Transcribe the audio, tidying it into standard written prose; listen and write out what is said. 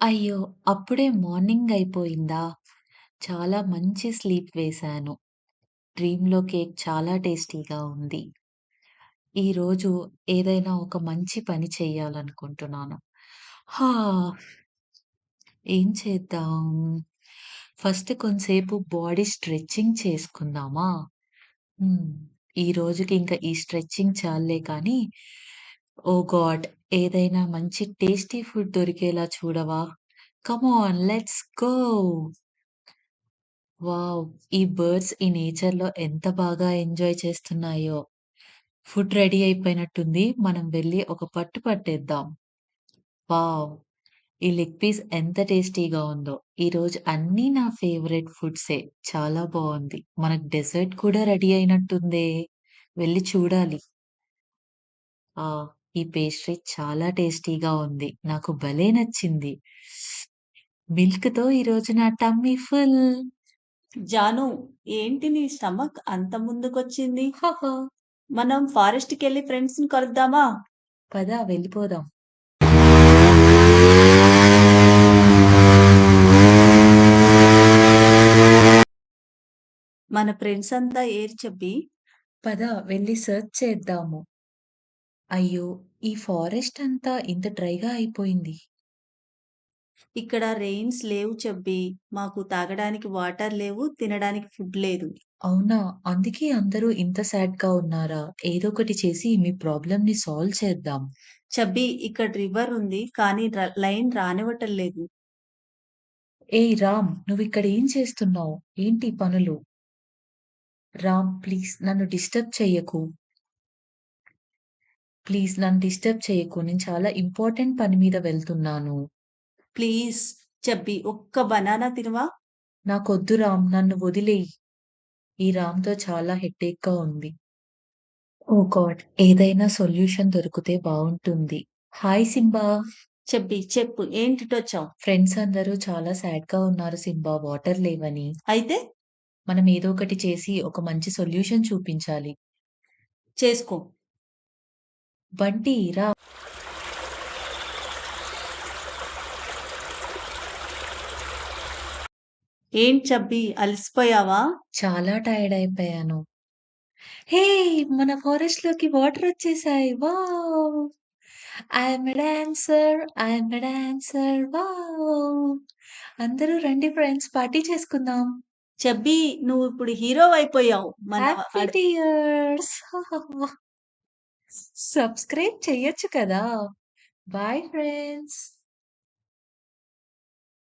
అయ్యో! అప్పుడే మార్నింగ్ అయిపోయిందా? చాలా మంచి స్లీప్ వేశాను. డ్రీమ్‌లో కేక్ చాలా టేస్టీగా ఉంది. ఈరోజు ఏదైనా ఒక మంచి పని చేయాలనుకుంటున్నాను. హా! ఏం చేద్దాం? ఫస్ట్ కొంసేపు బాడీ స్ట్రెచింగ్ చేసుకుందామా? హ్మ్. ఈ రోజుకి ఇంక ఈ స్ట్రెచింగ్ చాలులే కానీ, ఓహ్ గాడ్! ఏదైనా మంచి టేస్టీ ఫుడ్ దొరికేలా చూడవా? Come on let's go! Wow! ఈ బర్డ్స్ ఈ నేచర్‌లో ఎంత బాగా ఎంజాయ్ చేస్తున్నాయో. ఫుడ్ రెడీ అయిపోయినట్టుంది. మనం వెళ్లి ఒక పట్టు పట్టేద్దాం. వావ్! ఈ లెగ్ పీస్ ఎంత టేస్టీగా ఉందో. ఈరోజు అన్నీ నా ఫేవరెట్ ఫుడ్సే. చాలా బావుంది. మనకు డెజర్ట్ కూడా రెడీ అయినట్టుందే. వెళ్లి చూడాలి. ఆ! ఈ పేస్ట్రీ చాలా టేస్టీగా ఉంది. నాకు భలే నచ్చింది. మిల్క్‌తో ఈరోజు నా టమ్మీ ఫుల్. జాను, ఏంటి నీ స్టమక్ అంత ముందుకొచ్చింది? హహ! మనం ఫారెస్ట్‌కెళ్ళి ఫ్రెండ్స్‌ని కలుద్దామా? పద వెళ్ళిపోదాం. మన ఫ్రెండ్స్ అంతా ఏరి చెప్పి, పద వెళ్లి సెర్చ్ చేద్దాము. అయ్యో! ఈ ఫారెస్ట్ అంతా ఇంత డ్రైగా అయిపోయింది. ఇక్కడ రెయిన్స్ లేవు చెప్పి, మాకు తాగడానికి వాటర్ లేవు, తినడానికి ఫుడ్ లేదు. అవునా! అందుకే అందరూ ఇంత సాడ్‌గా ఉన్నారా? ఏదోకటి చేసి మీ ప్రాబ్లమ్‌ని సాల్వ్ చేద్దాం. చబ్బీ, ఇక్కడ రివర్ ఉంది కానీ లైన్ రానివ్వటం లేదు. ఏయ్ రామ్! నువ్విక్కడ ఏం చేస్తున్నావు? ఏంటి ఈ పనులు? రామ్ ప్లీజ్ నన్ను డిస్టర్బ్ చెయ్యకు. ప్లీజ్ నన్ను డిస్టర్బ్ చెయ్యకు. నేను చాలా ఇంపార్టెంట్ పని మీద వెళ్తున్నాను. ప్లీజ్ చబ్బీ, ఒక్క బనానా తినవా? నాకొద్దు రామ్ నన్ను వదిలేయ్. ఈ రామ్‌తో చాలా హెడేక్‌గా ఉంది. ఓహ్ గాడ్! ఏదైనా సొల్యూషన్ దొరికితే బావుంటుంది. Hi Simba! చబ్బీ చెప్పు, ఏంటిటొచ్చావు? ఫ్రెండ్స్ అందరూ చాలా సాడ్‌గా ఉన్నారు సింబా వాటర్ లేవని. అయితే మనం ఏదో ఒకటి చేసి ఒక మంచి సొల్యూషన్ చూపించాలి. చేసుకో. బంటి రా! ఏంటి చబ్బీ, అలసిపోయావా? చాలా టైర్డ్ అయిపోయాను. హే! మన ఫారెస్ట్‌లోకి వాటర్ వచ్చేసాయి. Wow! I am a dancer. I am a dancer. Wow! అందరూ రండి ఫ్రెండ్స్ పార్టీ చేసుకుందాం. చబ్బీ, నువ్వు ఇప్పుడు హీరోవయిపోయావు. మన హ్యాపీ టియర్స్. సబ్స్క్రైబ్ చెయ్యొచ్చు కదా! Bye friends.